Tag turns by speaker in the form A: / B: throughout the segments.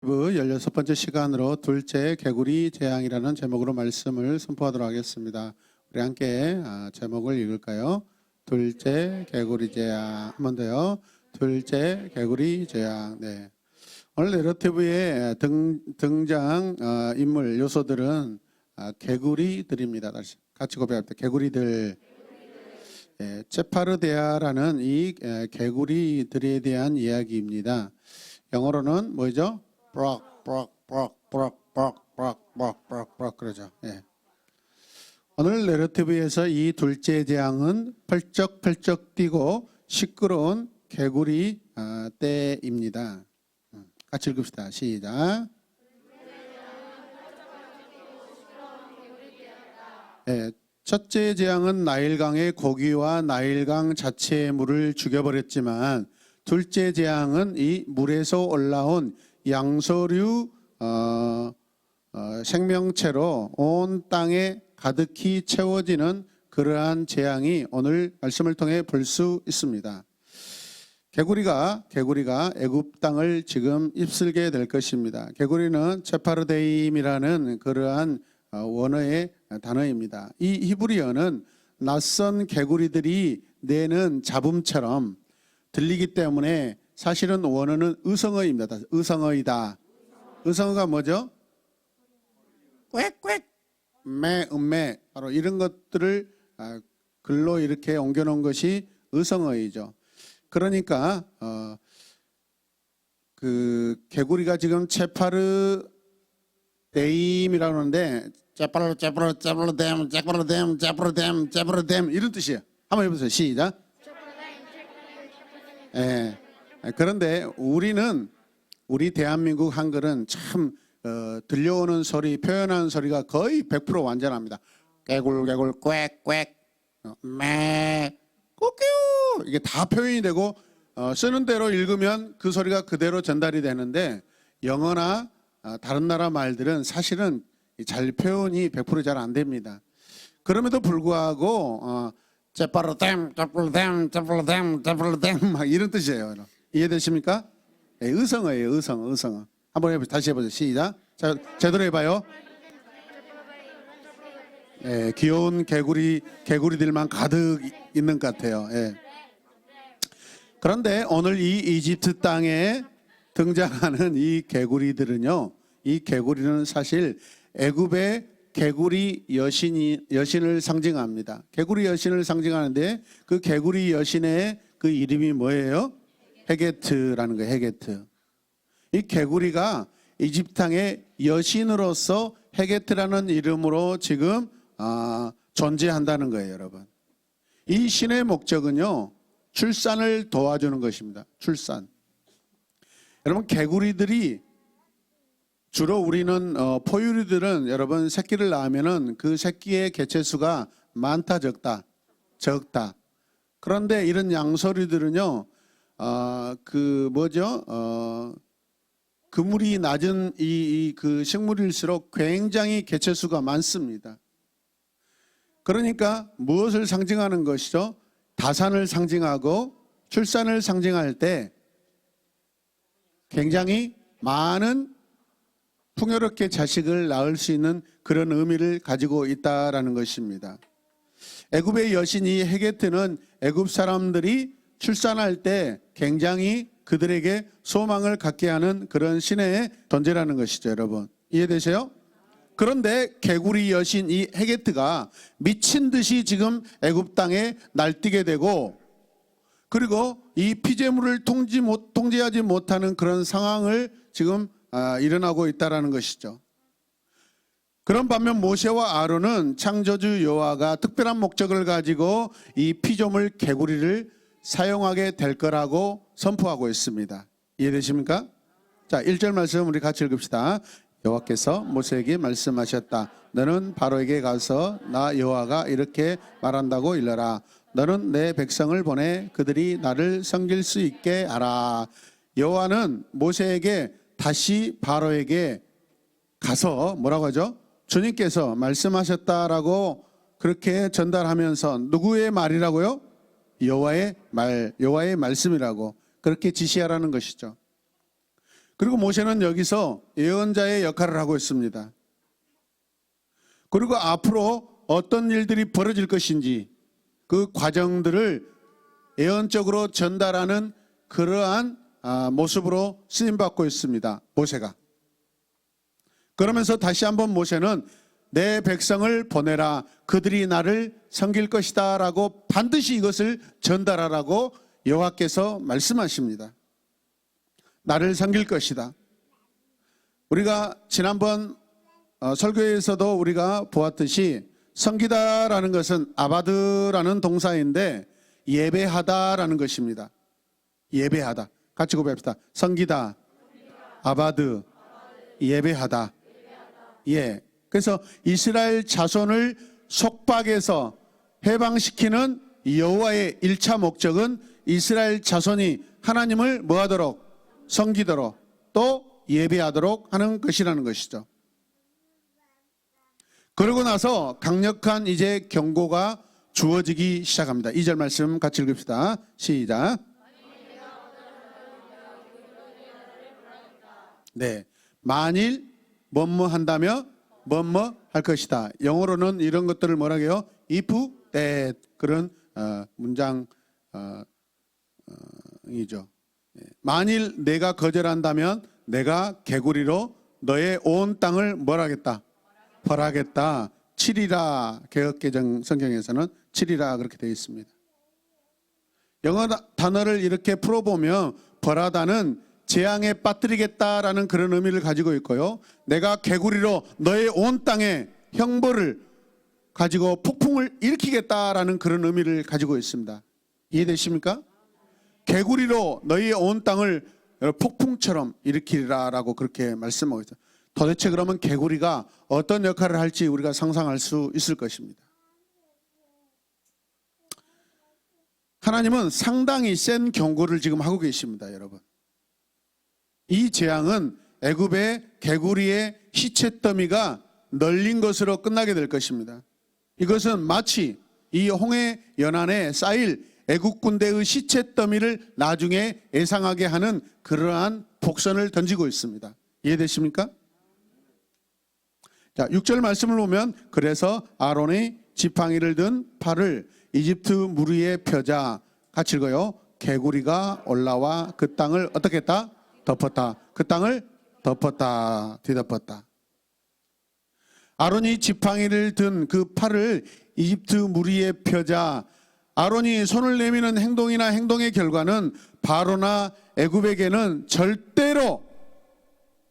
A: 16번째 시간으로 둘째 개구리 재앙이라는 제목으로 말씀을 선포하도록 하겠습니다. 우리 함께 제목을 읽을까요? 둘째 개구리 재앙. 한 번 더요. 둘째 개구리 재앙. 네. 오늘 내러티브의 등장 인물 요소들은 개구리들입니다. 다시 같이 고백합니다. 개구리들. 체파르데아라는 이 개구리들에 대한 이야기입니다. 영어로는 뭐죠? 브럭 그러죠. 예. 오늘 내러티브에서 이 둘째 재앙은 펄쩍펄쩍 뛰고 시끄러운 개구리 떼입니다. 같이 읽읍시다. 시작. 예, 첫째 재앙은 나일강의 고기와 나일강 자체의 물을 죽여버렸지만 둘째 재앙은 이 물에서 올라온 양서류 생명체로 온 땅에 가득히 채워지는 그러한 재앙이 오늘 말씀을 통해 볼 수 있습니다. 개구리가 애굽 땅을 지금 휩쓸게 될 것입니다. 개구리는 체파르데임이라는 그러한 원어의 단어입니다. 이 히브리어는 낯선 개구리들이 내는 잡음처럼 들리기 때문에 사실은 원어는 의성어입니다. 의성어이다. 의성어가 뭐죠? 꽥꽥, 음매 바로 이런 것들을 글로 이렇게 옮겨놓은 것이 의성어이죠. 그러니까 그 개구리가 지금 체파르데임이라고 하는데 cepa르뎀 이런 뜻이에요. 한번 해보세요. 시작. 예. 그런데 우리 대한민국 한글은 참 들려오는 소리, 표현하는 소리가 거의 100% 완전합니다. 개굴개굴 꽥꽥 매 꾸끼우 이게 다 표현이 되고 쓰는 대로 읽으면 그 소리가 그대로 전달이 되는데 영어나 다른 나라 말들은 사실은 잘 표현이 100% 잘 안 됩니다. 그럼에도 불구하고 cepa르뎀 막 이런 뜻이에요. 이해되십니까? 네, 의성어예요. 의성어. 한번 해보세요. 다시 해보세요. 시작. 자, 제대로 해봐요. 네, 귀여운 개구리들만 가득 있는 것 같아요. 네. 그런데 오늘 이 이집트 땅에 등장하는 이 개구리들은요, 이 개구리는 사실 애굽의 개구리 여신을 상징합니다. 개구리 여신을 상징하는데 그 개구리 여신의 그 이름이 뭐예요? 헤게트라는 거예요. 헤게트. 이 개구리가 이집트 땅의 여신으로서 헤게트라는 이름으로 지금 존재한다는 거예요, 여러분. 이 신의 목적은요, 출산을 도와주는 것입니다. 출산. 여러분, 개구리들이 주로 우리는 포유류들은 여러분 새끼를 낳으면은 그 새끼의 개체수가 많다 적다. 그런데 이런 양서류들은요, 그물이 낮은 그 식물일수록 굉장히 개체수가 많습니다. 그러니까 무엇을 상징하는 것이죠? 다산을 상징하고 출산을 상징할 때 굉장히 많은 풍요롭게 자식을 낳을 수 있는 그런 의미를 가지고 있다라는 것입니다. 애굽의 여신 이 헤게트는 애굽 사람들이 출산할 때 굉장히 그들에게 소망을 갖게 하는 그런 신의 존재라는 것이죠, 여러분. 이해되세요? 그런데 개구리 여신 이 헤게트가 미친 듯이 지금 애굽 땅에 날뛰게 되고 그리고 이 피조물을 통제하지 못하는 그런 상황을 지금 일어나고 있다라는 것이죠. 그런 반면 모세와 아론은 창조주 여호와가 특별한 목적을 가지고 이 피조물 개구리를 사용하게 될 거라고 선포하고 있습니다. 이해되십니까? 자, 1절 말씀 우리 같이 읽읍시다. 여호와께서 모세에게 말씀하셨다. 너는 바로에게 가서 나 여호와가 이렇게 말한다고 일러라. 너는 내 백성을 보내 그들이 나를 섬길 수 있게 하라. 여호와는 모세에게 다시 바로에게 가서 뭐라고 하죠? 주님께서 말씀하셨다라고 그렇게 전달하면서 누구의 말이라고요? 여호와의 말씀이라고 그렇게 지시하라는 것이죠. 그리고 모세는 여기서 예언자의 역할을 하고 있습니다. 그리고 앞으로 어떤 일들이 벌어질 것인지 그 과정들을 예언적으로 전달하는 그러한 모습으로 쓰임받고 있습니다. 모세가. 그러면서 다시 한번 모세는 내 백성을 보내라, 그들이 나를 섬길 것이다 라고 반드시 이것을 전달하라고 여호와께서 말씀하십니다. 나를 섬길 것이다. 우리가 지난번 설교에서도 우리가 보았듯이 섬기다라는 것은 아바드라는 동사인데 예배하다라는 것입니다. 예배하다. 같이 고백합시다. 섬기다, 아바드, 예배하다. 예. 그래서 이스라엘 자손을 속박에서 해방시키는 여호와의 1차 목적은 이스라엘 자손이 하나님을 뭐하도록? 섬기도록 또 예배하도록 하는 것이라는 것이죠. 그러고 나서 강력한 이제 경고가 주어지기 시작합니다. 2절 말씀 같이 읽읍시다. 시작. 네, 만일 뭐뭐 한다며 뭐뭐 할 것이다. 영어로는 이런 것들을 뭐라고 해요? if, that 그런 문장이죠. 만일 내가 거절한다면 내가 개구리로 너의 온 땅을 뭘 하겠다? 벌하겠다. 치리라. 개역개정 성경에서는 치리라 그렇게 되어 있습니다. 영어 단어를 이렇게 풀어보면 벌하다는 재앙에 빠뜨리겠다라는 그런 의미를 가지고 있고요. 내가 개구리로 너의 온 땅에 형벌을 가지고 폭풍을 일으키겠다라는 그런 의미를 가지고 있습니다. 이해되십니까? 개구리로 너희의 온 땅을 폭풍처럼 일으키리라라고 그렇게 말씀하고 있어요. 도대체 그러면 개구리가 어떤 역할을 할지 우리가 상상할 수 있을 것입니다. 하나님은 상당히 센 경고를 지금 하고 계십니다, 여러분. 이 재앙은 애굽의 개구리의 시체 더미가 널린 것으로 끝나게 될 것입니다. 이것은 마치 이 홍해 연안에 쌓일 애국 군대의 시체 더미를 나중에 예상하게 하는 그러한 복선을 던지고 있습니다. 이해되십니까? 자, 6절 말씀을 보면 그래서 아론이 지팡이를 든 팔을 이집트 물 위에 펴자. 같이 읽어요. 개구리가 올라와 그 땅을 어떻게 했다? 덮었다. 그 땅을 덮었다. 뒤덮었다. 아론이 지팡이를 든 그 팔을 이집트 물 위에 펴자. 아론이 손을 내미는 행동이나 행동의 결과는 바로나 애굽에게는 절대로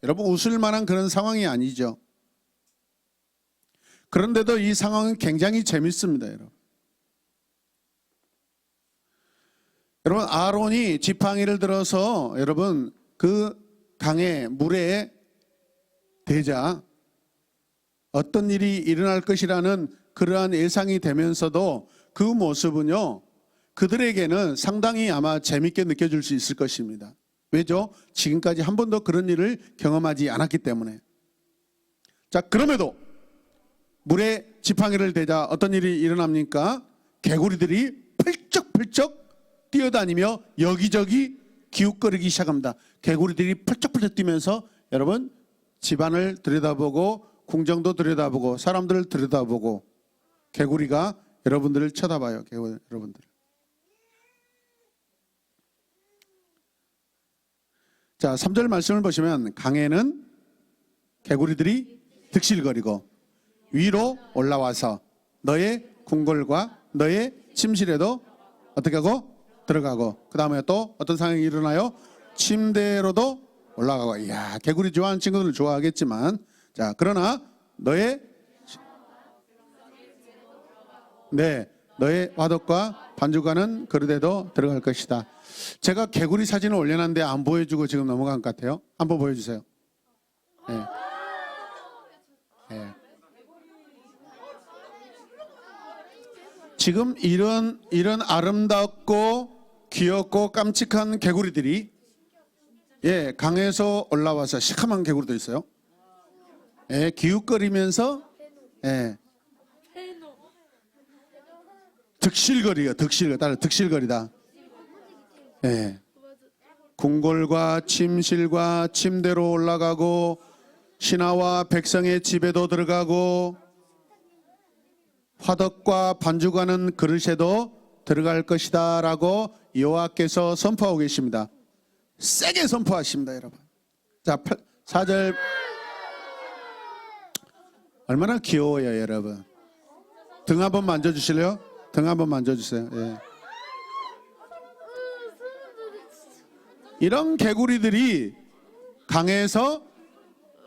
A: 여러분 웃을 만한 그런 상황이 아니죠. 그런데도 이 상황은 굉장히 재밌습니다, 여러분. 여러분, 아론이 지팡이를 들어서 여러분 그 강에 물에 대자 어떤 일이 일어날 것이라는 그러한 예상이 되면서도 그 모습은요, 그들에게는 상당히 아마 재밌게 느껴질 수 있을 것입니다. 왜죠? 지금까지 한 번도 그런 일을 경험하지 않았기 때문에. 자, 그럼에도 물에 지팡이를 대자 어떤 일이 일어납니까? 개구리들이 펄쩍펄쩍 뛰어다니며 여기저기 기웃거리기 시작합니다. 개구리들이 펄쩍펄쩍 뛰면서 여러분 집안을 들여다보고 궁정도 들여다보고 사람들을 들여다보고 개구리가 여러분들을 쳐다봐요. 여러분들. 자, 3절 말씀을 보시면 강에는 개구리들이 득실거리고 위로 올라와서 너의 궁궐과 너의 침실에도 어떻게 하고? 들어가고 그 다음에 또 어떤 상황이 일어나요? 침대로도 올라가고. 이야, 개구리 좋아하는 친구들은 좋아하겠지만 자, 그러나 너의 화덕과 반죽하는 그릇에도 들어갈 것이다. 제가 개구리 사진을 올려놨는데 안 보여주고 지금 넘어간 것 같아요. 한번 보여주세요. 네. 네. 지금 이런 아름답고 귀엽고 깜찍한 개구리들이 강에서 올라와서 시커먼 개구리도 있어요. 기웃거리면서 득실거리요. 득실거리다. 궁궐과 침실과 침대로 올라가고 신하와 백성의 집에도 들어가고 화덕과 반죽하는 그릇에도 들어갈 것이다 라고 여호와께서 선포하고 계십니다. 세게 선포하십니다, 여러분. 자, 4절. 얼마나 귀여워요, 여러분. 등 한번 만져주실래요? 등 한번 만져주세요. 예. 이런 개구리들이 강에서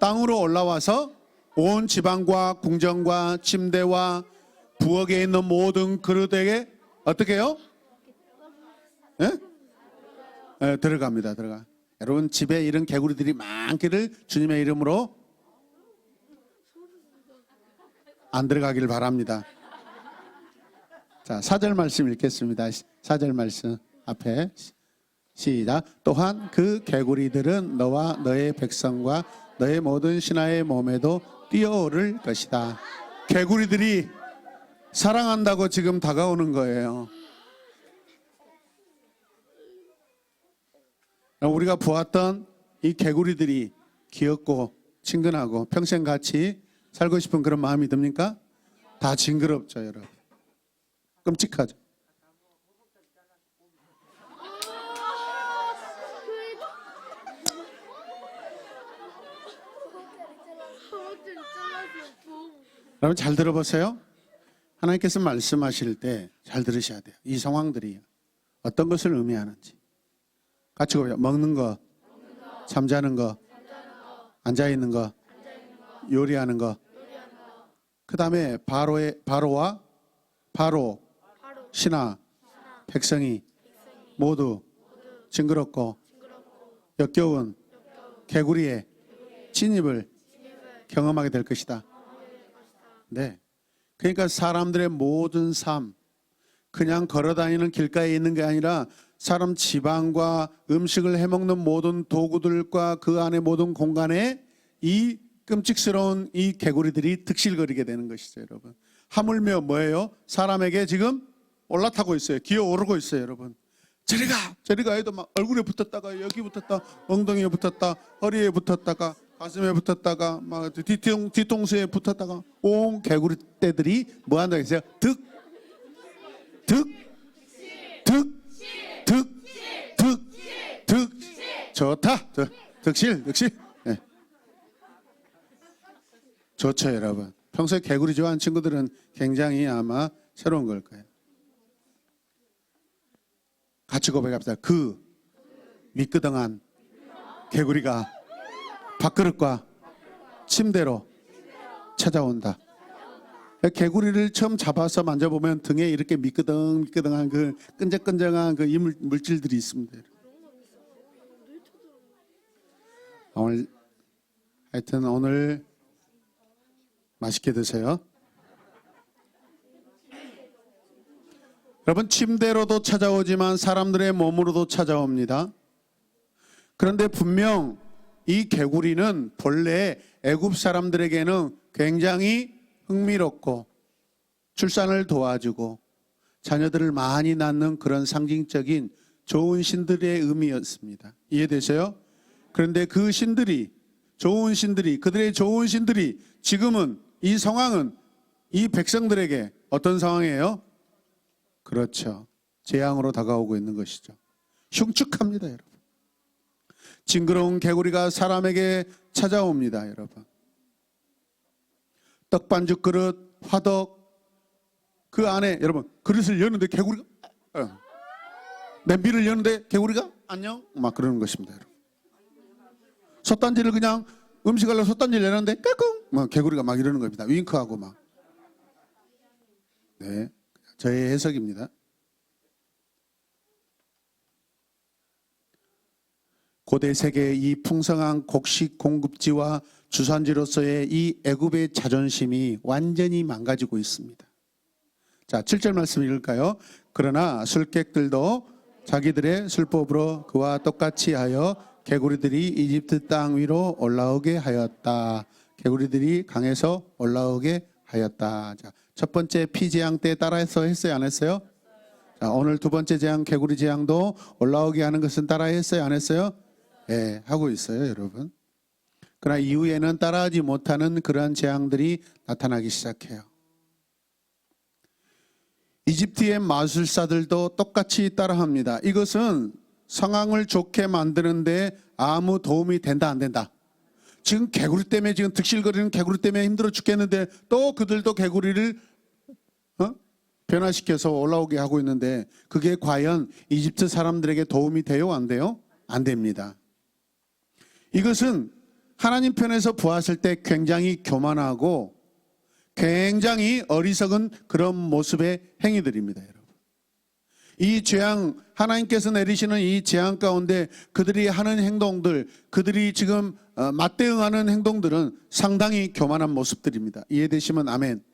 A: 땅으로 올라와서 온 지방과 궁정과 침대와 부엌에 있는 모든 그릇에게 어떻게 해요? 예? 예, 들어갑니다. 들어가. 여러분 집에 이런 개구리들이 많기를 주님의 이름으로 안 들어가기를 바랍니다. 자, 4절 말씀 읽겠습니다. 4절 말씀 앞에 시작. 또한 그 개구리들은 너와 너의 백성과 너의 모든 신하의 몸에도 뛰어오를 것이다. 개구리들이 사랑한다고 지금 다가오는 거예요. 우리가 보았던 이 개구리들이 귀엽고 친근하고 평생 같이 살고 싶은 그런 마음이 듭니까? 다 징그럽죠, 여러분. 끔찍하죠. 여러분 잘 들어보세요. 하나님께서 말씀하실 때 잘 들으셔야 돼요. 이 상황들이 어떤 것을 의미하는지. 같이 보세요. 먹는 거, 잠자는 거, 앉아있는 거, 요리하는 거. 그 다음에 바로와 바로, 신하, 백성이 모두 징그럽고 역겨운 개구리의 진입을 경험하게 될 것이다. 네. 그러니까 사람들의 모든 삶, 그냥 걸어다니는 길가에 있는 게 아니라 사람 지방과 음식을 해먹는 모든 도구들과 그 안에 모든 공간에 이 끔찍스러운 이 개구리들이 득실거리게 되는 것이죠, 여러분. 하물며 뭐예요? 사람에게 지금 올라타고 있어요. 기어오르고 있어요, 여러분. 저리 가 해도 막 얼굴에 붙었다가 여기 붙었다, 엉덩이에 붙었다, 허리에 붙었다가 가슴에 붙었다가 막 뒤통수에 붙었다가 온 개구리 떼들이 뭐 한다고 했어요? 득 좋다. 득실. 네. 좋죠, 여러분. 평소에 개구리 좋아하는 친구들은 굉장히 아마 새로운 걸 거예요. 같이 고백합시다. 그 미끄덩한 개구리가 밥그릇과 침대로 찾아온다. 개구리를 처음 잡아서 만져보면 등에 이렇게 미끄덩한 그 끈적끈적한 그 물질들이 있습니다. 오늘 맛있게 드세요. 여러분 침대로도 찾아오지만 사람들의 몸으로도 찾아옵니다. 그런데 분명 이 개구리는 본래 애굽 사람들에게는 굉장히 흥미롭고 출산을 도와주고 자녀들을 많이 낳는 그런 상징적인 좋은 신들의 의미였습니다. 이해되세요? 그런데 그 신들이 그들의 좋은 신들이 지금은 이 상황은 이 백성들에게 어떤 상황이에요? 그렇죠. 재앙으로 다가오고 있는 것이죠. 흉측합니다, 여러분. 징그러운 개구리가 사람에게 찾아옵니다, 여러분. 떡반죽 그릇, 화덕 그 안에 여러분 그릇을 여는데 개구리가 냄비를 여는데 개구리가 안녕 막 그러는 것입니다, 여러분. 솥단지를 그냥 음식하려고 솥단지를 내는데 까꿍 막 개구리가 막 이러는 겁니다. 윙크하고 막. 네, 저의 해석입니다. 고대 세계의 이 풍성한 곡식 공급지와 주산지로서의 이 애굽의 자존심이 완전히 망가지고 있습니다. 자, 7절 말씀 읽을까요? 그러나 술객들도 자기들의 술법으로 그와 똑같이 하여 개구리들이 이집트 땅 위로 올라오게 하였다. 개구리들이 강에서 올라오게 하였다. 자, 첫 번째 피재앙 때 따라서 했어요, 안 했어요? 자, 자, 오늘 두 번째 재앙, 개구리 재앙도 올라오게 하는 것은 따라했어요? 안 했어요? 예, 하고 있어요, 여러분. 그러나 이후에는 따라하지 못하는 그러한 재앙들이 나타나기 시작해요. 이집트의 마술사들도 똑같이 따라합니다. 이것은 상황을 좋게 만드는데 아무 도움이 된다, 안 된다? 지금 개구리 때문에, 지금 득실거리는 개구리 때문에 힘들어 죽겠는데 또 그들도 개구리를 변화시켜서 올라오게 하고 있는데 그게 과연 이집트 사람들에게 도움이 돼요? 안 돼요? 안 됩니다. 이것은 하나님 편에서 보았을 때 굉장히 교만하고 굉장히 어리석은 그런 모습의 행위들입니다, 여러분. 이 재앙, 하나님께서 내리시는 이 재앙 가운데 그들이 하는 행동들, 그들이 지금 맞대응하는 행동들은 상당히 교만한 모습들입니다. 이해되시면 아멘.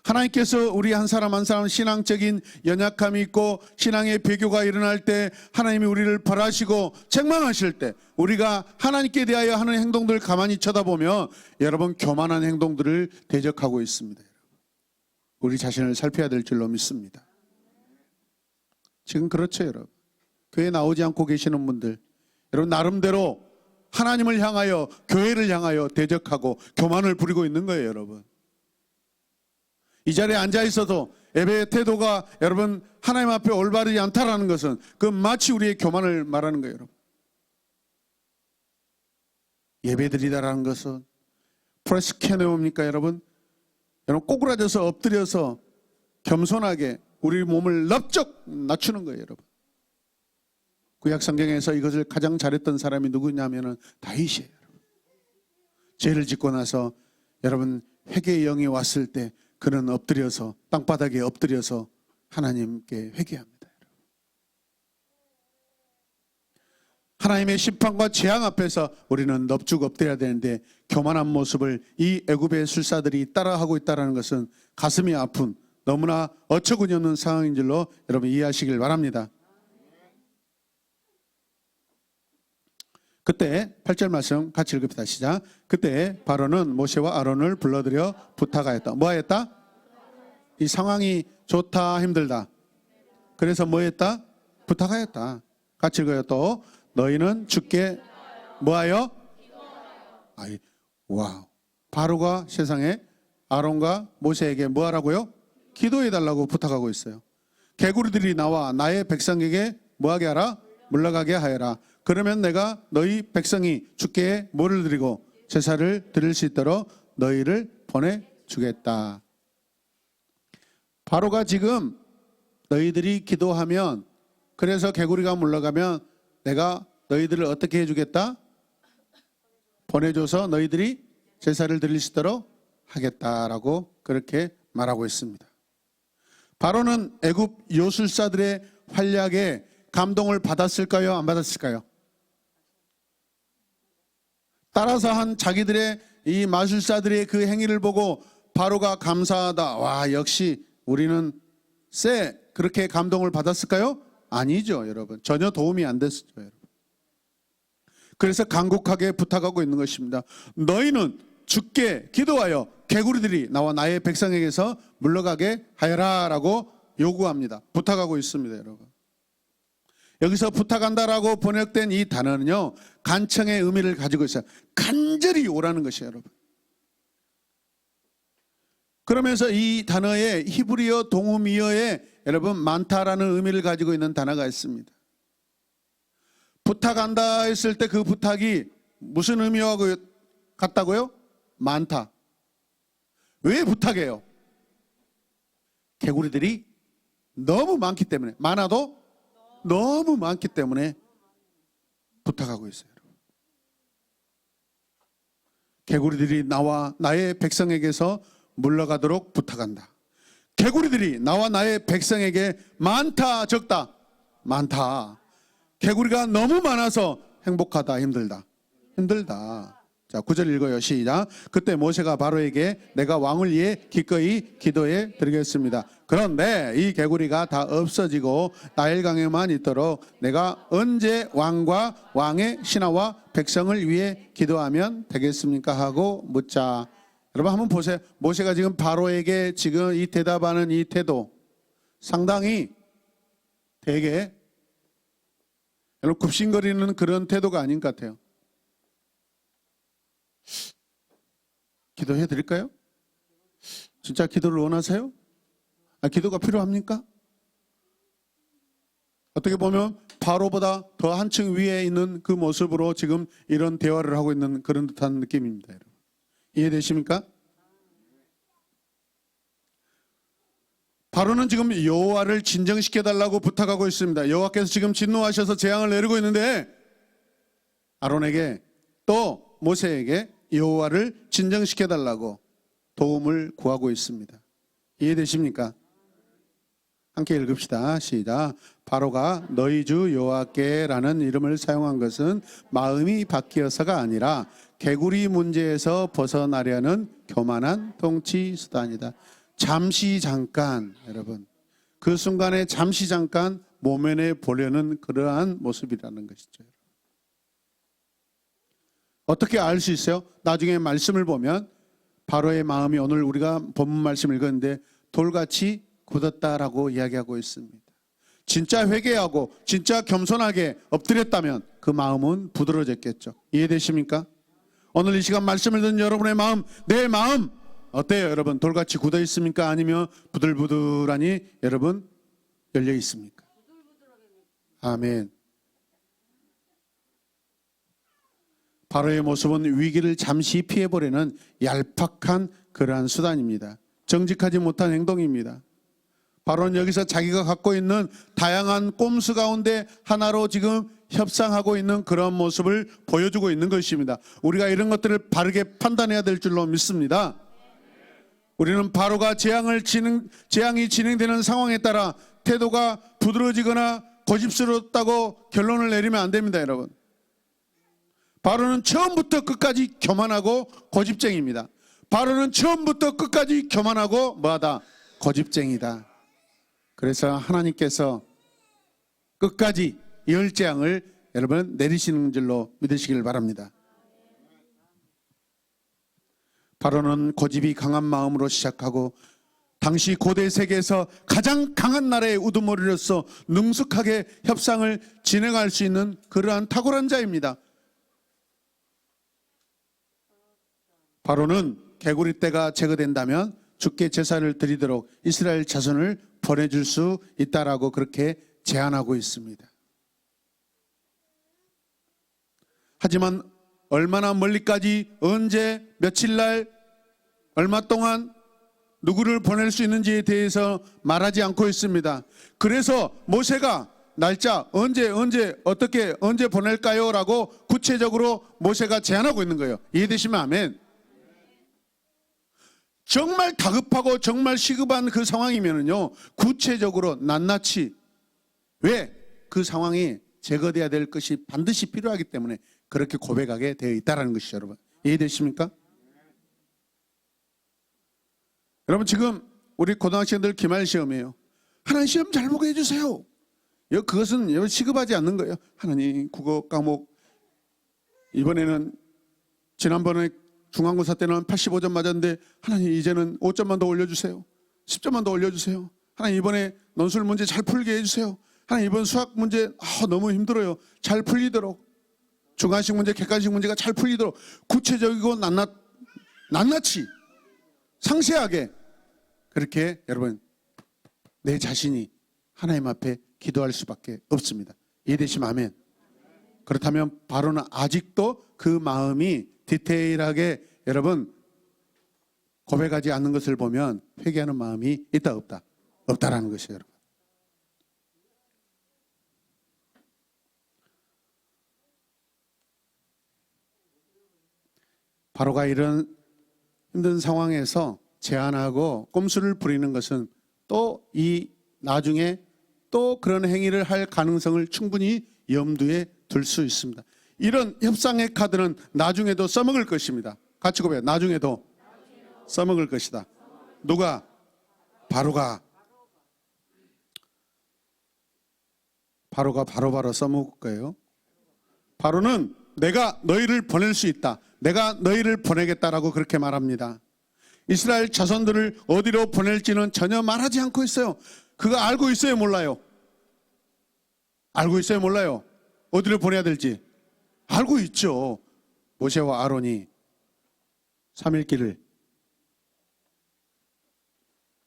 A: 하나님께서 우리 한 사람 한 사람 신앙적인 연약함이 있고 신앙의 배교가 일어날 때 하나님이 우리를 벌하시고 책망하실 때 우리가 하나님께 대하여 하는 행동들을 가만히 쳐다보면 여러분 교만한 행동들을 대적하고 있습니다. 우리 자신을 살펴야 될 줄로 믿습니다. 지금 그렇죠, 여러분. 교회 나오지 않고 계시는 분들, 여러분 나름대로 하나님을 향하여 교회를 향하여 대적하고 교만을 부리고 있는 거예요, 여러분. 이 자리에 앉아 있어도 예배의 태도가 여러분 하나님 앞에 올바르지 않다라는 것은 그 마치 우리의 교만을 말하는 거예요, 여러분. 예배드리다라는 것은 프레스캐너에 옵니까, 여러분? 여러분 꼬꾸라져서 엎드려서 겸손하게 우리 몸을 넓적 낮추는 거예요, 여러분. 구약 성경에서 이것을 가장 잘했던 사람이 누구냐면은 다윗이에요, 여러분. 죄를 짓고 나서 여러분 회개의 영이 왔을 때 그는 엎드려서 땅바닥에 엎드려서 하나님께 회개합니다. 하나님의 심판과 재앙 앞에서 우리는 넙죽 엎드려야 되는데 교만한 모습을 이 애굽의 술사들이 따라하고 있다는 것은 가슴이 아픈 너무나 어처구니 없는 상황인 줄로 여러분 이해하시길 바랍니다. 그때 8절 말씀 같이 읽읍시다. 시작. 그때 바로는 모세와 아론을 불러들여 부탁하였다. 뭐 하였다? 이 상황이 좋다, 힘들다. 그래서 뭐 했다? 부탁하였다. 같이 읽어요. 또 너희는 주께 뭐하여? 아이, 와우. 바로가 세상에 아론과 모세에게 뭐 하라고요? 기도해달라고 부탁하고 있어요. 개구리들이 나와 나의 백성에게 뭐하게 하라? 물러가게 하여라. 그러면 내가 너희 백성이 주께 뭐를 드리고 제사를 드릴 수 있도록 너희를 보내주겠다. 바로가 지금 너희들이 기도하면, 그래서 개구리가 물러가면 내가 너희들을 어떻게 해주겠다? 보내줘서 너희들이 제사를 드릴 수 있도록 하겠다라고 그렇게 말하고 있습니다. 바로는 애굽 요술사들의 활약에 감동을 받았을까요? 안 받았을까요? 따라서 한 자기들의 이 마술사들의 그 행위를 보고 바로가 감사하다. 와, 역시 우리는 쎄. 그렇게 감동을 받았을까요? 아니죠, 여러분. 전혀 도움이 안 됐죠, 여러분. 그래서 간곡하게 부탁하고 있는 것입니다. 너희는 주께 기도하여 개구리들이 나와 나의 백성에게서 물러가게 하여라 라고 요구합니다. 부탁하고 있습니다, 여러분. 여기서 부탁한다라고 번역된 이 단어는요, 간청의 의미를 가지고 있어요. 간절히 오라는 것이에요, 여러분. 그러면서 이 단어에 히브리어 동음이어에 여러분 많다라는 의미를 가지고 있는 단어가 있습니다. 부탁한다 했을 때 그 부탁이 무슨 의미와 같다고요? 많다. 왜 부탁해요? 개구리들이 너무 많기 때문에, 많아도 너무 많기 때문에 부탁하고 있어요. 개구리들이 나와 나의 백성에게서 물러가도록 부탁한다. 개구리들이 나와 나의 백성에게 많다, 적다? 많다. 개구리가 너무 많아서 행복하다, 힘들다? 힘들다. 자, 9절 읽어요. 시작. 그때 모세가 바로에게 내가 왕을 위해 기꺼이 기도해 드리겠습니다. 그런데 이 개구리가 다 없어지고 나일강에만 있도록 내가 언제 왕과 왕의 신하와 백성을 위해 기도하면 되겠습니까? 하고 묻자. 여러분 한번 보세요. 모세가 지금 바로에게 지금 이 대답하는 이 태도 상당히 되게 여러분 굽신거리는 그런 태도가 아닌 것 같아요. 기도해 드릴까요? 진짜 기도를 원하세요? 기도가 필요합니까? 어떻게 보면 바로보다 더 한층 위에 있는 그 모습으로 지금 이런 대화를 하고 있는 그런 듯한 느낌입니다. 여러분. 이해되십니까? 바로는 지금 여호와를 진정시켜달라고 부탁하고 있습니다. 여호와께서 지금 진노하셔서 재앙을 내리고 있는데 아론에게 또 모세에게 여호와를 진정시켜달라고 도움을 구하고 있습니다. 이해되십니까? 함께 읽읍시다. 시작. 바로가 너희 주 여호와께라는 이름을 사용한 것은 마음이 바뀌어서가 아니라 개구리 문제에서 벗어나려는 교만한 통치 수단이다. 잠시 잠깐, 여러분, 그 순간에 잠시 잠깐 모면해 보려는 그러한 모습이라는 것이죠. 어떻게 알 수 있어요? 나중에 말씀을 보면 바로의 마음이 오늘 우리가 본문 말씀 읽었는데 돌같이 굳었다라고 이야기하고 있습니다. 진짜 회개하고 진짜 겸손하게 엎드렸다면 그 마음은 부드러워졌겠죠. 이해되십니까? 오늘 이 시간 말씀을 듣는 여러분의 마음, 내 마음 어때요, 여러분? 돌같이 굳어 있습니까? 아니면 부들부들하니 여러분 열려 있습니까? 아멘. 바로의 모습은 위기를 잠시 피해보려는 얄팍한 그러한 수단입니다. 정직하지 못한 행동입니다. 바로는 여기서 자기가 갖고 있는 다양한 꼼수 가운데 하나로 지금 협상하고 있는 그런 모습을 보여주고 있는 것입니다. 우리가 이런 것들을 바르게 판단해야 될 줄로 믿습니다. 우리는 바로가 재앙이 진행되는 상황에 따라 태도가 부드러워지거나 고집스럽다고 결론을 내리면 안 됩니다, 여러분. 바로는 처음부터 끝까지 교만하고 고집쟁이입니다. 바로는 처음부터 끝까지 교만하고 뭐하다? 고집쟁이다. 그래서 하나님께서 끝까지 열재앙을 여러분 내리시는 줄로 믿으시길 바랍니다. 바로는 고집이 강한 마음으로 시작하고 당시 고대 세계에서 가장 강한 나라의 우두머리로서 능숙하게 협상을 진행할 수 있는 그러한 탁월한 자입니다. 바로는 개구리 떼가 제거된다면 주께 제사를 드리도록 이스라엘 자손을 보내줄 수 있다라고 그렇게 제안하고 있습니다. 하지만 얼마나 멀리까지 언제 며칠날 얼마 동안 누구를 보낼 수 있는지에 대해서 말하지 않고 있습니다. 그래서 모세가 날짜 언제 어떻게 언제 보낼까요? 라고 구체적으로 모세가 제안하고 있는 거예요. 이해되시면 아멘. 정말 다급하고 정말 시급한 그 상황이면요 구체적으로 낱낱이 왜 그 상황이 제거돼야 될 것이 반드시 필요하기 때문에 그렇게 고백하게 되어 있다는 것이죠. 여러분 이해되십니까? 여러분 지금 우리 고등학생들 기말 시험이에요. 하나님 시험 잘 보게 해주세요. 그것은 시급하지 않는 거예요. 하나님 국어 과목 이번에는 지난번에 중간고사 때는 85점 맞았는데 하나님 이제는 5점만 더 올려주세요. 10점만 더 올려주세요. 하나님 이번에 논술 문제 잘 풀게 해주세요. 하나님 이번 수학 문제 너무 힘들어요. 잘 풀리도록 주관식 문제 객관식 문제가 잘 풀리도록 구체적이고 낱낱이 상세하게 그렇게 여러분 내 자신이 하나님 앞에 기도할 수밖에 없습니다. 이해되시면 아멘. 그렇다면 바로는 아직도 그 마음이 디테일하게 여러분 고백하지 않는 것을 보면 회개하는 마음이 있다 없다? 없다라는 것이에요. 여러분. 바로가 이런 힘든 상황에서 제안하고 꼼수를 부리는 것은 또 이 나중에 또 그런 행위를 할 가능성을 충분히 염두에 둘 수 있습니다. 이런 협상의 카드는 나중에도 써먹을 것입니다. 같이 고백해요. 나중에도 써먹을 것이다. 누가? 바로가 바로 써먹을 거예요. 바로는 내가 너희를 보낼 수 있다. 내가 너희를 보내겠다라고 그렇게 말합니다. 이스라엘 자손들을 어디로 보낼지는 전혀 말하지 않고 있어요. 그거 알고 있어요? 몰라요? 알고 있어요? 몰라요? 어디를 보내야 될지 알고 있죠. 모세와 아론이 3일 길을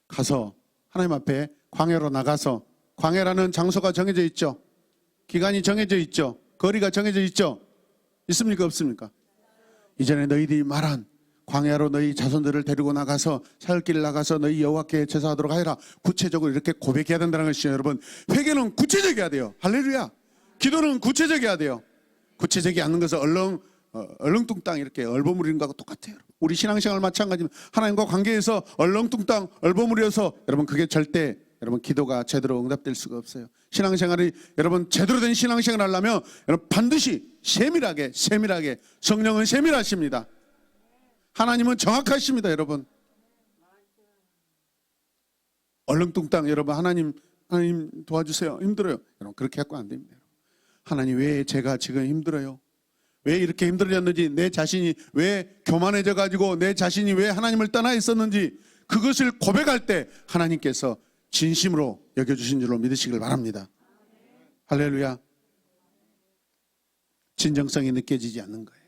A: 가서 하나님 앞에 광야로 나가서, 광야라는 장소가 정해져 있죠. 기간이 정해져 있죠. 거리가 정해져 있죠. 있습니까? 없습니까? 이전에 너희들이 말한 광야로 너희 자손들을 데리고 나가서 사흘길 나가서 너희 여호와께 제사하도록 하여라. 구체적으로 이렇게 고백해야 된다는 것이죠. 여러분, 회개는 구체적이어야 돼요. 할렐루야. 기도는 구체적이어야 돼요. 구체적이 않는 것은 얼렁뚱땅 이렇게 얼버무리는 것하고 똑같아요. 우리 신앙생활 마찬가지입니다. 하나님과 관계에서 얼렁뚱땅 얼버무려서 여러분, 그게 절대 여러분 기도가 제대로 응답될 수가 없어요. 신앙생활이 여러분 제대로 된 신앙생활을 하려면 여러분 반드시 세밀하게 성령은 세밀하십니다. 하나님은 정확하십니다. 여러분, 얼렁뚱땅 여러분 하나님 도와주세요. 힘들어요. 여러분 그렇게 갖고 안 됩니다. 하나님, 왜 제가 지금 힘들어요? 왜 이렇게 힘들어졌는지, 내 자신이 왜 교만해져 가지고 내 자신이 왜 하나님을 떠나 있었는지, 그것을 고백할 때 하나님께서 진심으로 여겨주신 줄로 믿으시길 바랍니다. 할렐루야. 진정성이 느껴지지 않는 거예요.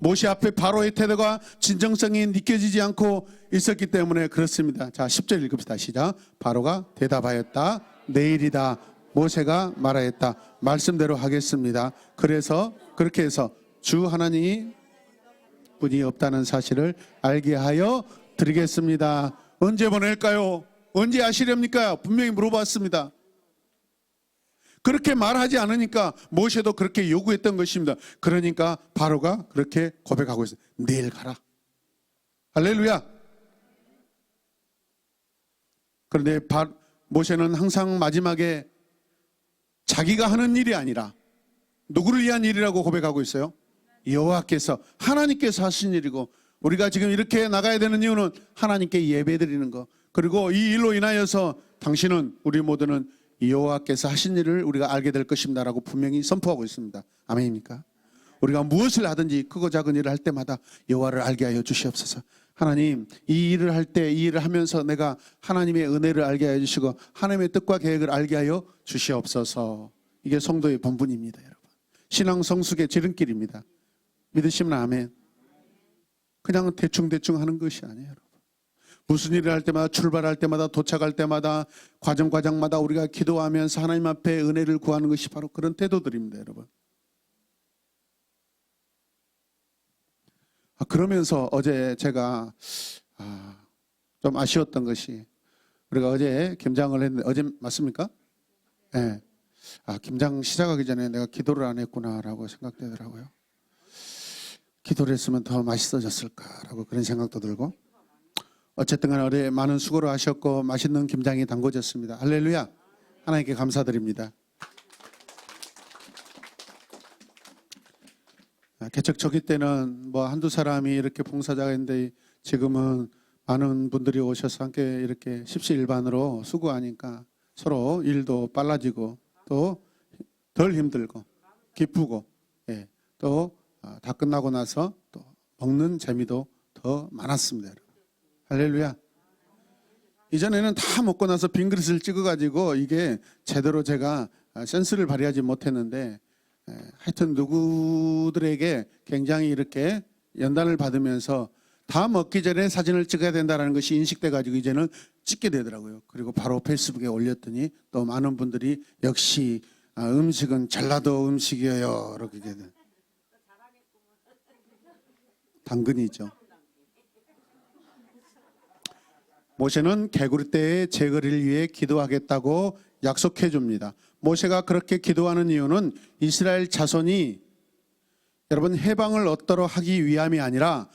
A: 모세 앞에 바로의 태도가 진정성이 느껴지지 않고 있었기 때문에 그렇습니다. 자, 10절 읽읍시다. 시작. 바로가 대답하였다. 내일이다. 모세가 말하였다. 말씀대로 하겠습니다. 그래서 그렇게 해서 주 하나님이 분이 없다는 사실을 알게 하여 드리겠습니다. 언제 보낼까요? 언제 아시렵니까? 분명히 물어봤습니다. 그렇게 말하지 않으니까 모세도 그렇게 요구했던 것입니다. 그러니까 바로가 그렇게 고백하고 있어요. 내일 가라. 할렐루야. 그런데 모세는 항상 마지막에 자기가 하는 일이 아니라 누구를 위한 일이라고 고백하고 있어요? 여호와께서, 하나님께서 하신 일이고, 우리가 지금 이렇게 나가야 되는 이유는 하나님께 예배드리는 거, 그리고 이 일로 인하여서 당신은, 우리 모두는 여호와께서 하신 일을 우리가 알게 될 것입니다 라고 분명히 선포하고 있습니다. 아멘입니까? 우리가 무엇을 하든지 크고 작은 일을 할 때마다 여호와를 알게 하여 주시옵소서. 하나님, 이 일을 할 때, 이 일을 하면서 내가 하나님의 은혜를 알게 하여 주시고 하나님의 뜻과 계획을 알게 하여 주시옵소서. 이게 성도의 본분입니다. 여러분, 신앙 성숙의 지름길입니다. 믿으시면 아멘. 그냥 대충 하는 것이 아니에요. 여러분, 무슨 일을 할 때마다, 출발할 때마다, 도착할 때마다, 과정마다 우리가 기도하면서 하나님 앞에 은혜를 구하는 것이 바로 그런 태도들입니다. 여러분, 그러면서 어제 제가 좀 아쉬웠던 것이, 우리가 어제 김장을 했는데, 어제 맞습니까? 네. 김장 시작하기 전에 내가 기도를 안 했구나라고 생각되더라고요. 기도를 했으면 더 맛있어졌을까라고 그런 생각도 들고, 어쨌든 간에 어제 많은 수고를 하셨고 맛있는 김장이 담궈졌습니다. 할렐루야. 하나님께 감사드립니다. 개척초기 때는 뭐 한두 사람이 이렇게 봉사자가 있는데, 지금은 많은 분들이 오셔서 함께 이렇게 십시일반으로 수고하니까 서로 일도 빨라지고 또 덜 힘들고 기쁘고, 또 다 끝나고 나서 또 먹는 재미도 더 많았습니다. 할렐루야. 이전에는 다 먹고 나서 빈 그릇을 찍어가지고 이게 제대로 제가 센스를 발휘하지 못했는데, 하여튼 누구들에게 굉장히 이렇게 연단을 받으면서 다 먹기 전에 사진을 찍어야 된다는 것이 인식돼 가지고 이제는 찍게 되더라고요. 그리고 바로 페이스북에 올렸더니 또 많은 분들이 역시 음식은 전라도 음식이에요 이렇게 되는, 당근이죠. 모세는 개구리 떼의 제거를 위해 기도하겠다고 약속해 줍니다. 모세가 그렇게 기도하는 이유는 이스라엘 자손이 여러분 해방을 얻도록 하기 위함이 아니라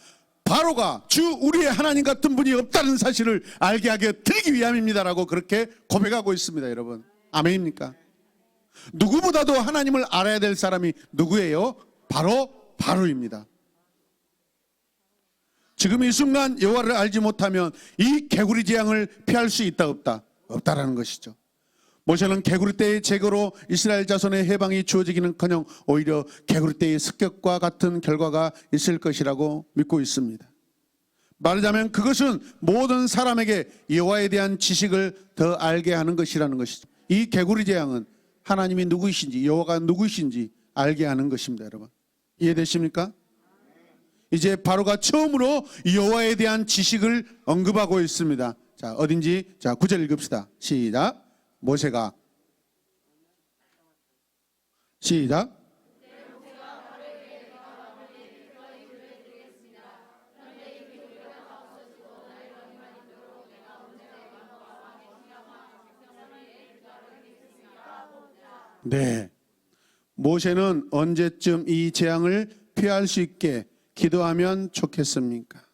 A: 바로가 주 우리의 하나님 같은 분이 없다는 사실을 알게 하게 드리기 위함입니다라고 그렇게 고백하고 있습니다. 여러분, 아멘입니까? 누구보다도 하나님을 알아야 될 사람이 누구예요? 바로 바로입니다. 지금 이 순간 여호와를 알지 못하면 이 개구리 재앙을 피할 수 있다 없다? 없다라는 것이죠. 모세는 개구리 떼의 제거로 이스라엘 자손의 해방이 주어지기는커녕 오히려 개구리 떼의 습격과 같은 결과가 있을 것이라고 믿고 있습니다. 말하자면 그것은 모든 사람에게 여호와에 대한 지식을 더 알게 하는 것이라는 것이죠. 이 개구리 재앙은 하나님이 누구이신지, 여호와가 누구이신지 알게 하는 것입니다, 여러분. 이해되십니까? 이제 바로가 처음으로 여호와에 대한 지식을 언급하고 있습니다. 자, 어딘지, 자, 9절 읽읍시다. 시작. 모세가, 시작. 네. 모세는 언제쯤 이 재앙을 피할 수 있게 기도하면 좋겠습니까?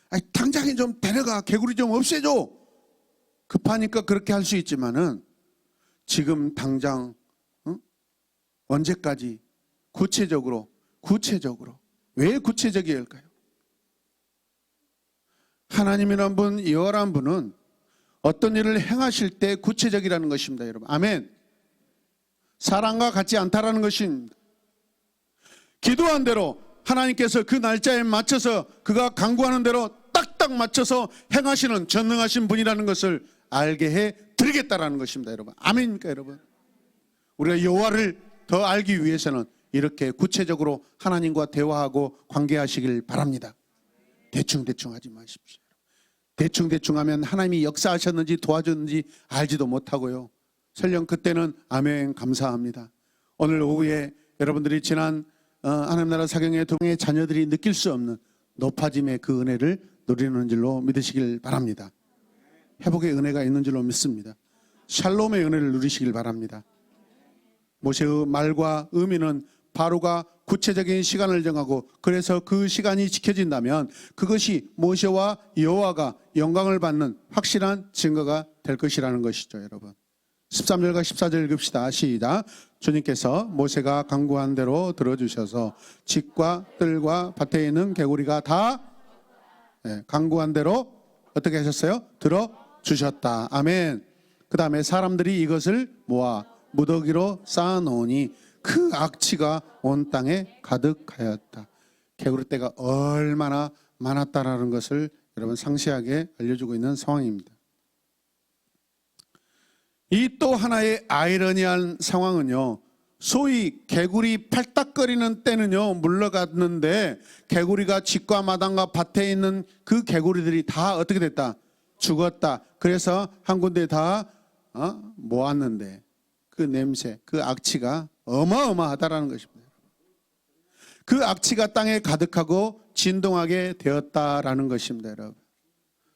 A: 아니, 당장에 좀 데려가, 개구리 좀 없애줘. 급하니까 그렇게 할 수 있지만은 지금 당장 언제까지 구체적으로 왜 구체적이일까요? 하나님이란 분, 여호와란 분은 어떤 일을 행하실 때 구체적이라는 것입니다, 여러분. 아멘. 사람과 같지 않다라는 것입니다. 기도한 대로 하나님께서 그 날짜에 맞춰서 그가 간구하는 대로 딱딱 맞춰서 행하시는 전능하신 분이라는 것을 알게 해 드리겠다라는 것입니다, 여러분. 아멘입니까, 여러분? 우리가 여호와를 더 알기 위해서는 이렇게 구체적으로 하나님과 대화하고 관계하시길 바랍니다. 대충 하지 마십시오. 대충 하면 하나님이 역사하셨는지 도와줬는지 알지도 못하고요. 설령 그때는 아멘 감사합니다. 오늘 오후에 여러분들이 지난 하나님 나라 사경의 동의 자녀들이 느낄 수 없는 높아짐의 그 은혜를 누리는 줄로 믿으시길 바랍니다. 회복의 은혜가 있는 줄로 믿습니다. 샬롬의 은혜를 누리시길 바랍니다. 모세의 말과 의미는 바로가 구체적인 시간을 정하고 그래서 그 시간이 지켜진다면 그것이 모세와 여호와가 영광을 받는 확실한 증거가 될 것이라는 것이죠, 여러분. 13절과 14절 읽읍시다. 시작. 주님께서 모세가 간구한 대로 들어주셔서 칡과 뜰과 밭에 있는 개구리가 다 간구한 대로 어떻게 하셨어요? 들어주셨다. 아멘. 그 다음에 사람들이 이것을 모아 무더기로 쌓아놓으니 그 악취가 온 땅에 가득하였다. 개구리 떼가 얼마나 많았다라는 것을 여러분 상세하게 알려주고 있는 상황입니다. 이 또 하나의 아이러니한 상황은요, 소위 개구리 팔딱거리는 때는요 물러갔는데 개구리가 집과 마당과 밭에 있는 그 개구리들이 다 어떻게 됐다? 죽었다. 그래서 한 군데 다 모았는데 그 냄새, 그 악취가 어마어마하다라는 것입니다. 그 악취가 땅에 가득하고 진동하게 되었다라는 것입니다, 여러분.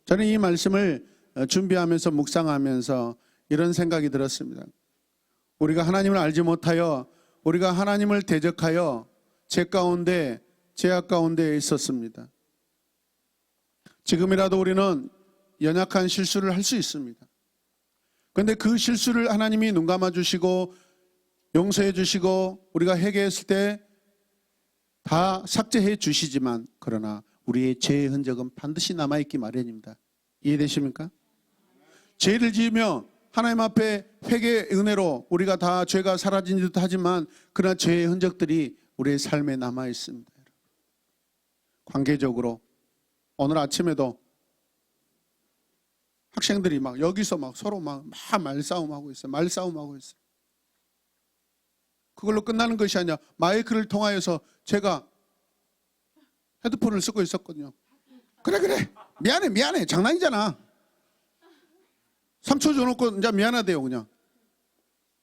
A: 저는 이 말씀을 준비하면서 묵상하면서 이런 생각이 들었습니다. 우리가 하나님을 알지 못하여 우리가 하나님을 대적하여 죄악 가운데 있었습니다. 지금이라도 우리는 연약한 실수를 할 수 있습니다. 그런데 그 실수를 하나님이 눈 감아 주시고 용서해 주시고 우리가 회개했을 때 다 삭제해 주시지만 그러나 우리의 죄의 흔적은 반드시 남아있기 마련입니다. 이해되십니까? 죄를 지으며 하나님 앞에 회개의 은혜로 우리가 다 죄가 사라진 듯 하지만 그러나 죄의 흔적들이 우리의 삶에 남아 있습니다. 관계적으로 오늘 아침에도 학생들이 막 여기서 막 서로 막 말싸움하고 있어요. 말싸움하고 있어요. 그걸로 끝나는 것이 아니라 마이크를 통하여서 제가 헤드폰을 쓰고 있었거든요. 그래 미안해 장난이잖아. 3초 줘놓고 이제 미안하대요 그냥.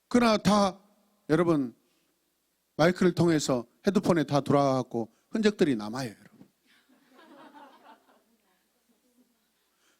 A: 그러나 다 여러분 마이크를 통해서 헤드폰에 다 돌아가고 흔적들이 남아요, 여러분.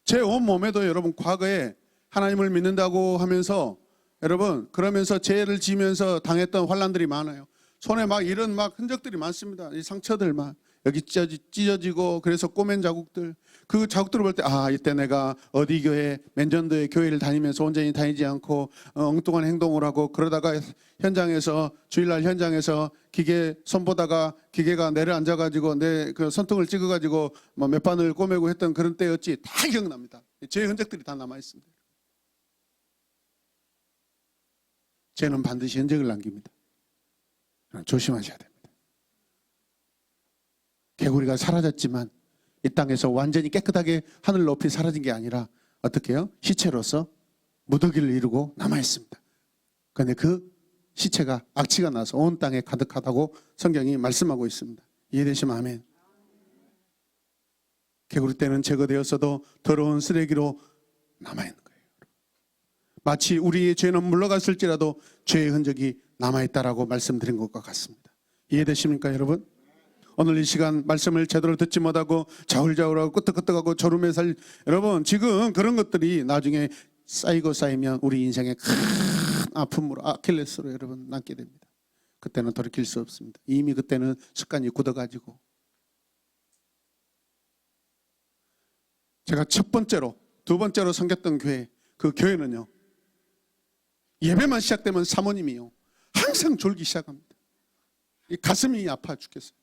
A: 제 온몸에도 여러분 과거에 하나님을 믿는다고 하면서 여러분 그러면서 죄를 지면서 당했던 환난들이 많아요. 손에 막 이런 막 흔적들이 많습니다. 이 상처들만 여기 찢어지고 그래서 꼬맨 자국들, 그 자국들을 볼 때 이때 내가 어디 교회 맨전도의 교회를 다니면서 온전히 다니지 않고 엉뚱한 행동을 하고 그러다가 현장에서 주일날 현장에서 기계 손보다가 기계가 내려앉아가지고 내 그 손등을 찍어가지고 뭐 몇 반을 꼬매고 했던 그런 때였지. 다 기억납니다. 제 흔적들이 다 남아 있습니다. 죄는 반드시 흔적을 남깁니다. 조심하셔야 됩니다. 개구리가 사라졌지만 이 땅에서 완전히 깨끗하게 하늘 높이 사라진 게 아니라 어떻게 해요? 시체로서 무더기를 이루고 남아 있습니다. 그런데 그 시체가 악취가 나서 온 땅에 가득하다고 성경이 말씀하고 있습니다. 이해되시면 아멘. 개구리 떼는 제거되었어도 더러운 쓰레기로 남아있는 거예요. 마치 우리의 죄는 물러갔을지라도 죄의 흔적이 남아있다라고 말씀드린 것과 같습니다. 이해되십니까 여러분? 오늘 이 시간 말씀을 제대로 듣지 못하고 자울자울하고 끄떡끄떡하고 졸음에 살 여러분, 지금 그런 것들이 나중에 쌓이고 쌓이면 우리 인생에 큰 아픔으로, 아킬레스로 여러분 남게 됩니다. 그때는 돌이킬 수 없습니다. 이미 그때는 습관이 굳어가지고. 제가 첫 번째로, 두 번째로 섬겼던 교회, 그 교회는요, 예배만 시작되면 사모님이요 항상 졸기 시작합니다. 이 가슴이 아파 죽겠어요.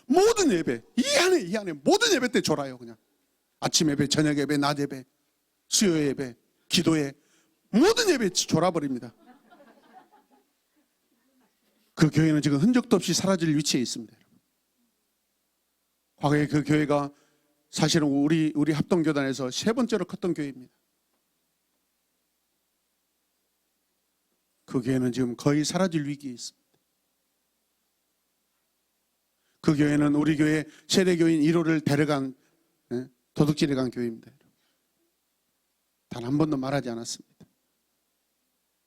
A: 모든 예배, 이 안에 모든 예배 때 졸아요. 그냥 아침 예배, 저녁 예배, 낮 예배, 수요 예배, 기도회, 모든 예배 졸아버립니다. 그 교회는 지금 흔적도 없이 사라질 위치에 있습니다. 과거에 그 교회가 사실은 우리 합동교단에서 세 번째로 컸던 교회입니다. 그 교회는 지금 거의 사라질 위기에 있습니다. 그 교회는 우리 교회 세대교인 1호를 데려간, 도둑질해 간 교회입니다. 단 한 번도 말하지 않았습니다.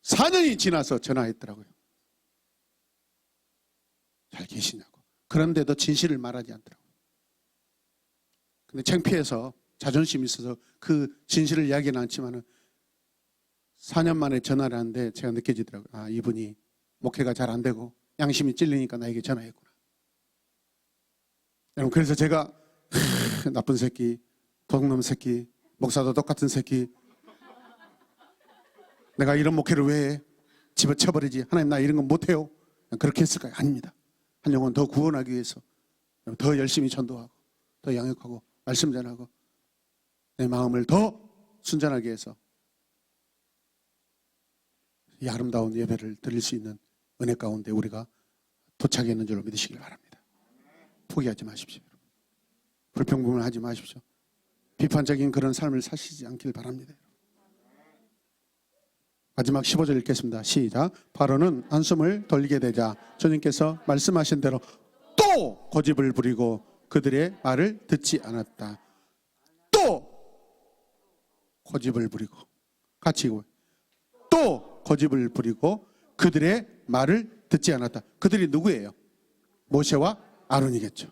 A: 4년이 지나서 전화했더라고요. 잘 계시냐고. 그런데도 진실을 말하지 않더라고요. 근데 창피해서, 자존심이 있어서 그 진실을 이야기는 않지만은 4년 만에 전화를 하는데 제가 느껴지더라고요. 아, 이분이 목회가 잘 안 되고 양심이 찔리니까 나에게 전화했구나. 여러분, 그래서 제가 나쁜 새끼, 도둑놈 새끼, 목사도 똑같은 새끼, 내가 이런 목회를 왜 해? 집어쳐버리지. 하나님, 나 이런 건 못해요. 그렇게 했을까요? 아닙니다. 한 영혼 더 구원하기 위해서 더 열심히 전도하고 더 양육하고 말씀 전하고 내 마음을 더 순전하게 해서 이 아름다운 예배를 드릴 수 있는 은혜 가운데 우리가 도착했는 줄로 믿으시길 바랍니다. 포기하지 마십시오. 불평불만 하지 마십시오. 비판적인 그런 삶을 사시지 않길 바랍니다. 마지막 15절 읽겠습니다. 시작. 바로는 한숨을 돌리게 되자 주님께서 말씀하신 대로 또 고집을 부리고 그들의 말을 듣지 않았다. 또 고집을 부리고, 같이 읽어요. 또 고집을 부리고 그들의 말을 듣지 않았다. 그들이 누구예요? 모세와 아론이겠죠.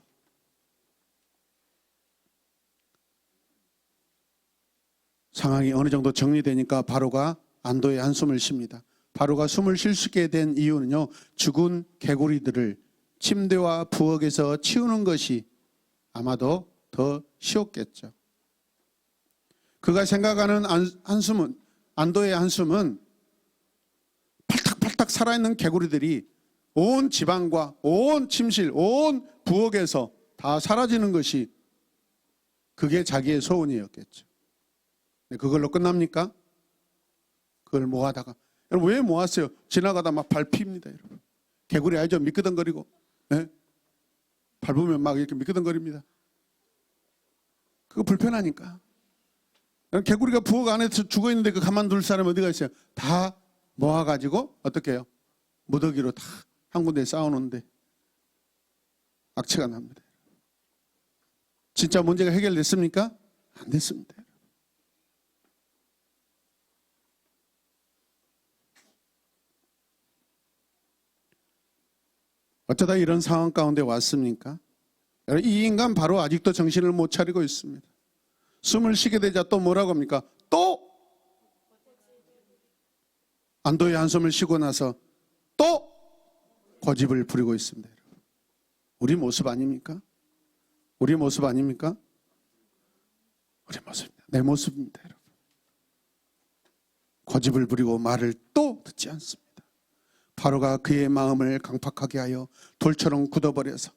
A: 상황이 어느 정도 정리되니까 바로가 안도의 한숨을 쉽니다. 바로가 숨을 쉴 수 있게 된 이유는요, 죽은 개구리들을 침대와 부엌에서 치우는 것이 아마도 더 쉬웠겠죠. 그가 생각하는 한숨은, 안도의 한숨은 팔딱팔딱 살아있는 개구리들이 온 지방과 온 침실, 온 부엌에서 다 사라지는 것이 그게 자기의 소원이었겠죠. 그걸로 끝납니까? 그걸 모아다가, 여러분 왜 모았어요? 지나가다 막 밟힙니다. 여러분 개구리 알죠? 미끄덩거리고, 네? 밟으면 막 이렇게 미끄덩거립니다. 그거 불편하니까. 개구리가 부엌 안에서 죽어있는데 그 가만둘 사람이 어디가 있어요? 다 모아가지고 어떻게 해요? 무더기로 다 한 군데에 쌓아놓는데 악취가 납니다. 진짜 문제가 해결됐습니까? 안 됐습니다. 어쩌다 이런 상황 가운데 왔습니까? 이 인간 바로 아직도 정신을 못 차리고 있습니다. 숨을 쉬게 되자 또 뭐라고 합니까? 또 안도의 한숨을 쉬고 나서 또 고집을 부리고 있습니다. 우리 모습 아닙니까? 우리 모습 아닙니까? 우리 모습입니다. 내 모습입니다, 여러분. 고집을 부리고 말을 또 듣지 않습니다. 바로가 그의 마음을 강팍하게 하여 돌처럼 굳어버려서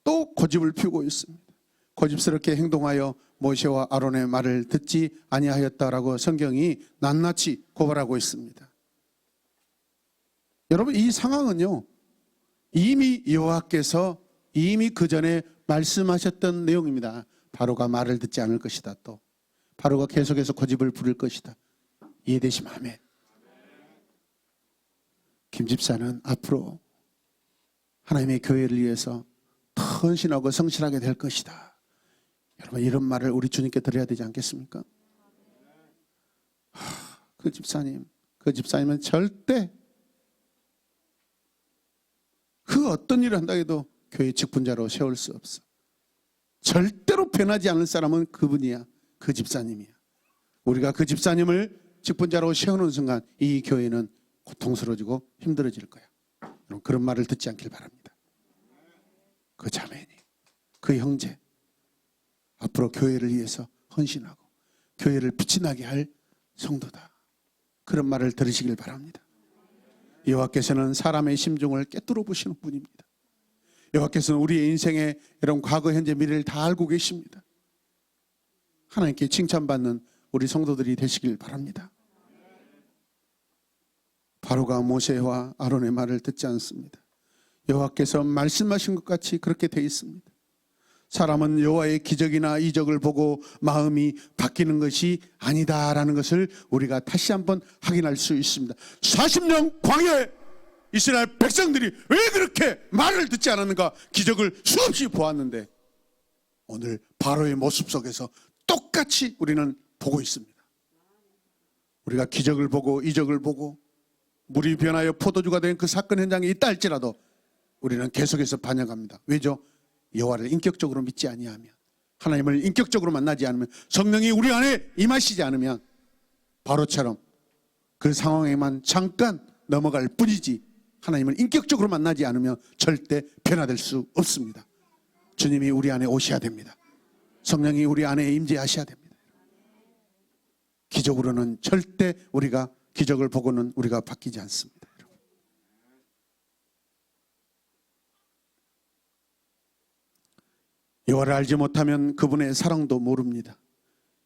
A: 또 고집을 피우고 있습니다. 고집스럽게 행동하여 모세와 아론의 말을 듣지 아니하였다라고 성경이 낱낱이 고발하고 있습니다. 여러분, 이 상황은요, 이미 여호와께서 이미 그 전에 말씀하셨던 내용입니다. 바로가 말을 듣지 않을 것이다. 또 바로가 계속해서 고집을 부릴 것이다. 이해되시면 아멘. 김 집사는 앞으로 하나님의 교회를 위해서 더 헌신하고 성실하게 될 것이다. 여러분, 이런 말을 우리 주님께 드려야 되지 않겠습니까? 그 집사님은 절대 그 어떤 일을 한다 해도 교회 직분자로 세울 수 없어. 절대로 변하지 않을 사람은 그분이야. 그 집사님이야. 우리가 그 집사님을 직분자로 세우는 순간 이 교회는 고통스러워지고 힘들어질 거야. 그런 말을 듣지 않길 바랍니다. 그 자매니, 그 형제, 앞으로 교회를 위해서 헌신하고 교회를 빛이 나게 할 성도다. 그런 말을 들으시길 바랍니다. 여호와께서는 사람의 심중을 꿰뚫어 보시는 분입니다. 여호와께서는 우리의 인생의 이런 과거, 현재, 미래를 다 알고 계십니다. 하나님께 칭찬받는 우리 성도들이 되시길 바랍니다. 바로가 모세와 아론의 말을 듣지 않습니다. 여호와께서 말씀하신 것 같이 그렇게 되어 있습니다. 사람은 여호와의 기적이나 이적을 보고 마음이 바뀌는 것이 아니다라는 것을 우리가 다시 한번 확인할 수 있습니다. 40년 광야에 이스라엘 백성들이 왜 그렇게 말을 듣지 않았는가? 기적을 수없이 보았는데 오늘 바로의 모습 속에서 똑같이 우리는 보고 있습니다. 우리가 기적을 보고 이적을 보고 물이 변하여 포도주가 된 그 사건 현장에 있다 할지라도 우리는 계속해서 반영합니다. 왜죠? 여호와를 인격적으로 믿지 아니하면, 하나님을 인격적으로 만나지 않으면, 성령이 우리 안에 임하시지 않으면 바로처럼 그 상황에만 잠깐 넘어갈 뿐이지 하나님을 인격적으로 만나지 않으면 절대 변화될 수 없습니다. 주님이 우리 안에 오셔야 됩니다. 성령이 우리 안에 임재하셔야 됩니다. 기적으로는 절대 우리가 기적을 보고는 우리가 바뀌지 않습니다. 여호와를 알지 못하면 그분의 사랑도 모릅니다.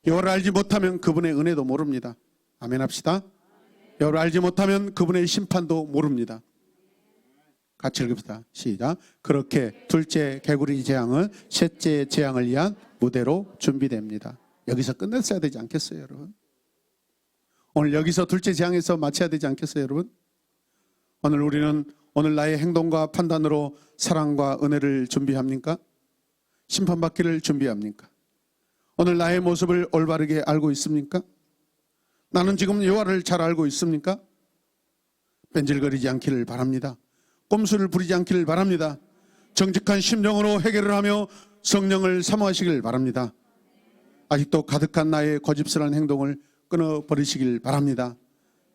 A: 여호와를 알지 못하면 그분의 은혜도 모릅니다. 아멘 합시다. 여호와를 알지 못하면 그분의 심판도 모릅니다. 같이 읽읍시다. 시작. 그렇게 둘째 개구리 재앙은 셋째 재앙을 위한 무대로 준비됩니다. 여기서 끝냈어야 되지 않겠어요, 여러분? 오늘 여기서 둘째 재앙에서 마쳐야 되지 않겠어요, 여러분? 오늘 우리는 오늘 나의 행동과 판단으로 사랑과 은혜를 준비합니까? 심판받기를 준비합니까? 오늘 나의 모습을 올바르게 알고 있습니까? 나는 지금 여호와를 잘 알고 있습니까? 뺀질거리지 않기를 바랍니다. 꼼수를 부리지 않기를 바랍니다. 정직한 심정으로 해결을 하며 성령을 사모하시길 바랍니다. 아직도 가득한 나의 고집스러운 행동을 끊어버리시길 바랍니다.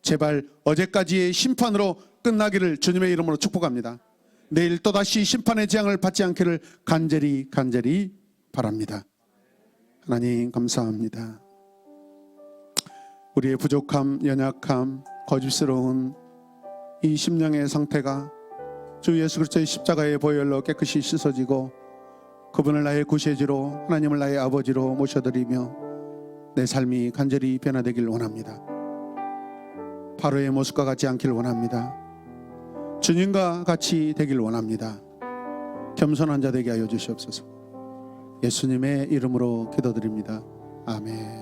A: 제발 어제까지의 심판으로 끝나기를 주님의 이름으로 축복합니다. 내일 또다시 심판의 재앙을 받지 않기를 간절히 바랍니다. 하나님 감사합니다. 우리의 부족함, 연약함, 고집스러운 이 심령의 상태가 주 예수 그리스도의 십자가의 보혈로 깨끗이 씻어지고 그분을 나의 구세주로, 하나님을 나의 아버지로 모셔드리며 내 삶이 간절히 변화되길 원합니다. 바로의 모습과 같지 않길 원합니다. 주님과 같이 되길 원합니다. 겸손한 자 되게 하여 주시옵소서. 예수님의 이름으로 기도드립니다. 아멘.